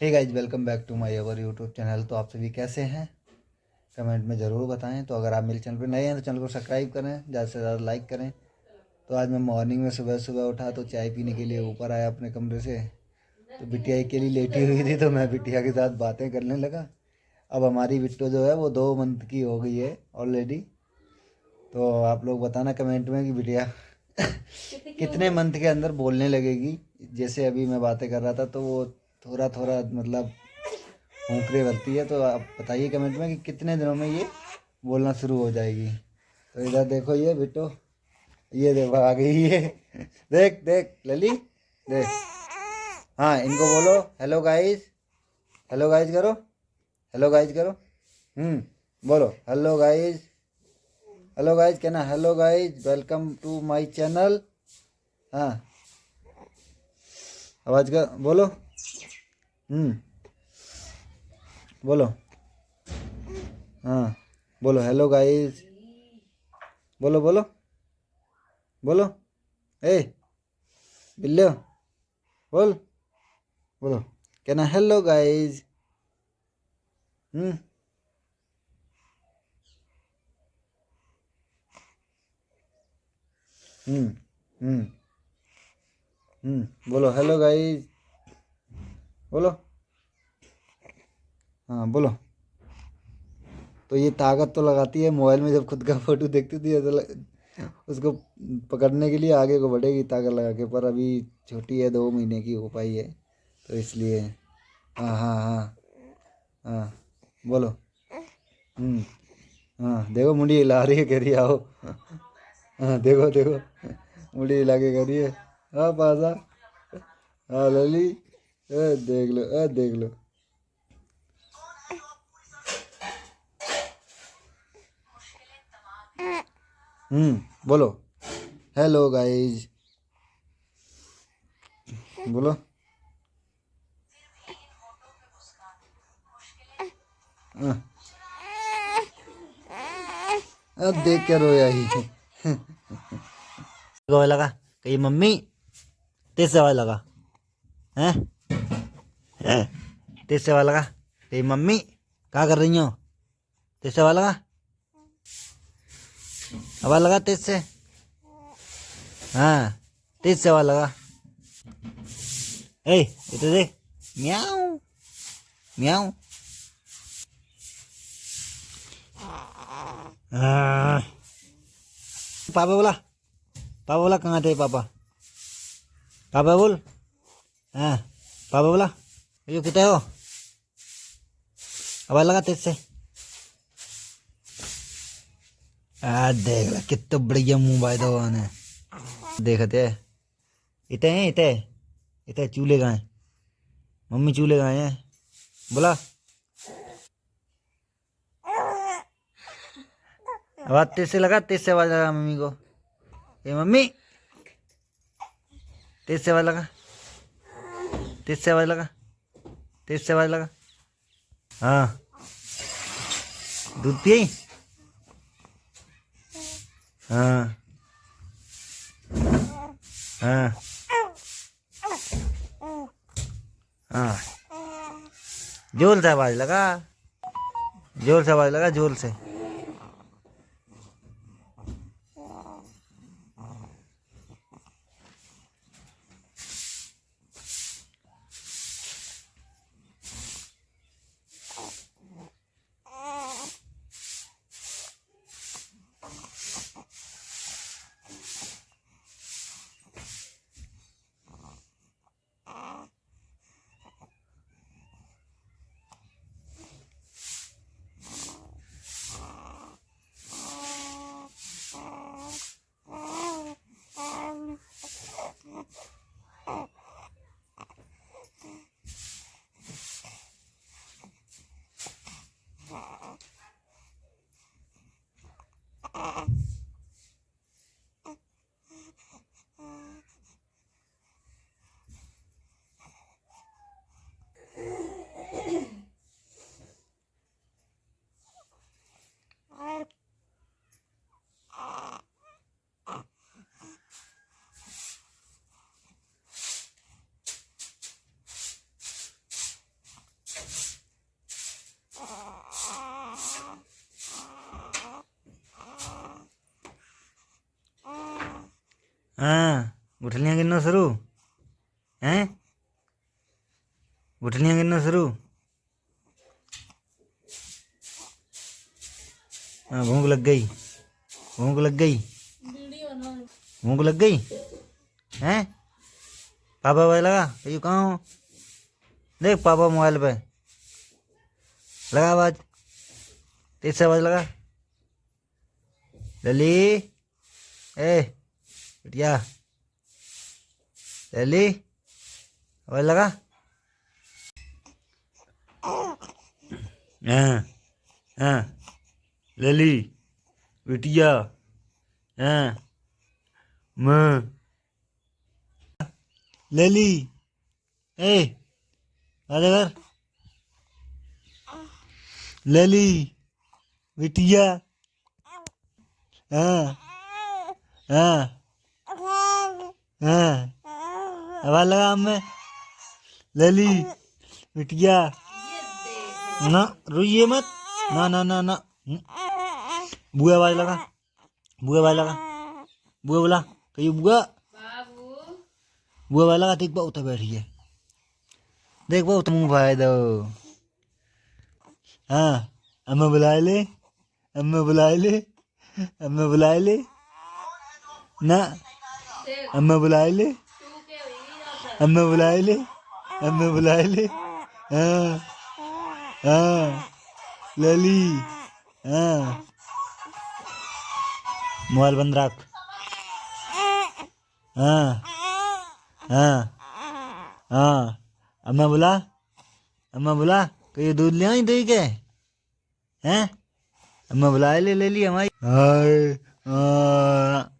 Hey guys, welcome back to my our YouTube channel. तो आप सभी कैसे हैं, कमेंट में ज़रूर बताएं। तो अगर आप मेरे चैनल पर नए हैं तो चैनल को सब्सक्राइब करें, ज़्यादा से ज़्यादा लाइक करें। तो आज मैं मॉर्निंग में सुबह सुबह उठा तो चाय पीने के लिए ऊपर आया अपने कमरे से। तो बिटिया अकेली लेटी हुई थी तो मैं बिटिया के साथ बातें करने लगा। अब हमारी बिट्टू जो है वो 2 मंथ की हो गई है ऑलरेडी। तो आप लोग बताना कमेंट में कि बिटिया कितने मंथ के अंदर बोलने लगेगी। जैसे अभी मैं बातें कर रहा था तो वो थोड़ा थोड़ा मतलब फूंकने लगती है। तो आप बताइए कमेंट में कि कितने दिनों में ये बोलना शुरू हो जाएगी। तो इधर देखो ये बिट्टू, ये देखो आ गई ये। देख देख लली, देख। हाँ, इनको बोलो हेलो गाइस। हेलो गाइस करो, हेलो गाइस करो। बोलो हेलो गाइस। हेलो गाइस कहना, hello guys welcome to my channel. हाँ, आवाज का बोलो। बोलो। हाँ, बोलो हेलो गाइस। बोलो बोलो बोलो। ए बिल्लो, बोल। बोलो कहना हेलो गाइस। हम्म हम्म हम्म बोलो हेलो गाइस। बोलो। हाँ बोलो। तो ये ताकत तो लगाती है मोबाइल में, जब खुद का फोटो देखती थी ऐसा उसको पकड़ने के लिए आगे को बढ़ेगी ताकत लगा के। पर अभी छोटी है, 2 महीने की हो पाई है तो इसलिए। हाँ हाँ हाँ हाँ बोलो। हम्म हाँ देखो मुंडी हिला रही है, कह रही है आओ। हाँ देखो देखो, मुंडी हिला के कह रही है हाँ पासा। हाँ लली, देख लो, देख लो। बोलो हेलो गाइज। बोलो। हाँ, अब देख क्या रोया ही। रोया लगा कही मम्मी, तेज से आवाज लगा हैं। तेज से आवाज लगा कही मम्मी क्या कर रही हो। तेज से आवाज लगा, आवाज लगा तेज से। हाँ, तेज से आवाज लगा। ए इधर देख, म्याऊ म्याऊ। हाँ। पापा बोला, पापा बोला कहाँ थे पापा। पापा बोल। हाँ, पापा बोला ये कितने हो। आवाज लगा तेज से। देख ला कितना बढ़िया मुंह बाय दो ने देखते है। इतने हैं, इतने इतने चूल्हे गाय मम्मी, चूल्हे गाय हैं बोला। आवाज तेज से लगा, तेज से आवाज लगा मम्मी को। ये मम्मी, तेज से आवाज लगा, तेज से आवाज लगा, तेज से आवाज लगा। हाँ, दूध पिए। हाँ हाँ हाँ, जोर से आवाज लगा, जोर से आवाज लगा, जोर से। हाँ गुठलियाँ गिनना शुरू हैं, गुठलियाँ गिनना शुरू। हाँ भूख लग गई, भूख लग गई, भूख लग गई हैं। पापा भाई लगा ये कहाँ हो, देख पापा मोबाइल पे लगा आवाज, तेज से आवाज लगा। लली ए बिटिया, लली आवाज लगा। हाँ हाँ लली बिटिया, हाँ माँ लली ए आजा कर, लली बिटिया, हाँ हाँ हाँ आवाज लगा हमें, लली बिटिया। ना रोइए मत, ना ना ना ना। बुआ आवाज लगा, बुआ आवाज लगा, बुआ बोला तो ये बुआ, बुआ आवाज लगा। देख बहुत बैठी है, देख बहुत मुँह भाई दो। हाँ अम्मा बुला ले, अम्मा बुला ले, अम्मा बुला ले ना, अम्मा बुला ले, अम्मा बुला ले, अम्मा बुला ले। हाँ हाँ लली, हाँ मोबाइल बंद रख। हाँ हाँ हाँ अम्मा बुला, अम्मा बुला तो ये दूध ले आई दही के हैं, अम्मा बुला ले ली हमारी। हाय हाँ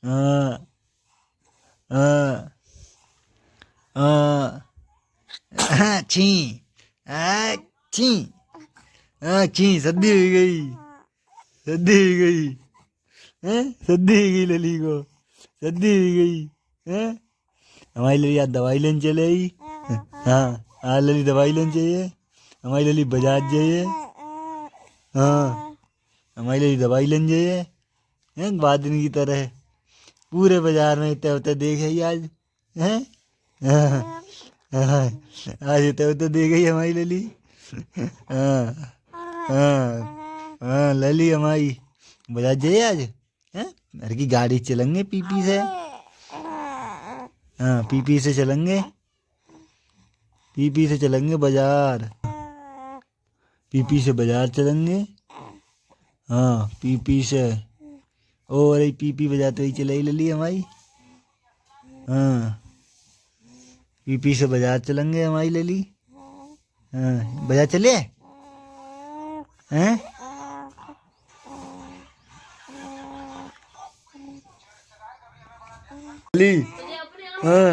हाँ हाँ हाँ छी छी छी, सद्दी हो गई, सद्दी हो गई हैं, सद्दी हो गई लली को, सद्दी हो गई हैं। हमारी लली आज दवाई लेने चले आई। हाँ आज लली दवाई लेने चाहिए, हमारी लली बाजार जाइए। हाँ हमारी लली दवाई लेने जाइए हैं, बादन की तरह पूरे बाजार में इतने उतने देखे ही आज हैं। हाँ हाँ आज इतने उतने देख गई हमारी लली। हाँ हाँ हाँ लली हमारी बाजार जाइए आज हैं, घर की गाड़ी चलेंगे पीपी से। हाँ पीपी से चलेंगे, पीपी से चलेंगे बाजार, पीपी से बाजार चलेंगे। हाँ पीपी से, ओ अरे पीपी बजाते ही चलाई लली हमारी। हाँ पीपी से बाजार चलेंगे हमारी लली। हाँ बाजार चले हैं। लली हाँ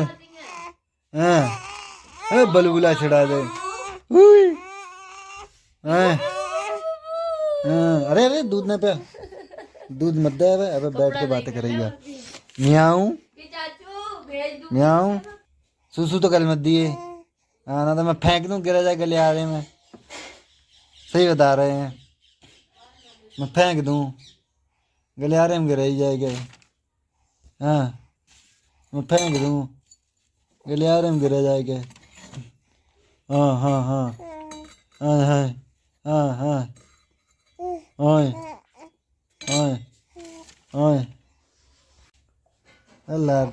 हाँ बलबुला छड़ा दे। हाँ हाँ अरे अरे दूध न पे, दूध मत दे, अबे बैठ के बातें कर रही है। म्याऊं म्याऊं, सूसू तो कल मत दिए। हाँ ना तो मैं फेंक दूं, गिरा जाए गलियारे में। सही बता रहे हैं, मैं फेंक दूं गलियारे में गिर ही जाएगा। हाँ मैं फेंक दूं गलियारे में गिरा जाएगा। हाँ हाँ हाँ हाँ हाँ हाँ हाँ हाँ हाँ हाँ अल्लाह।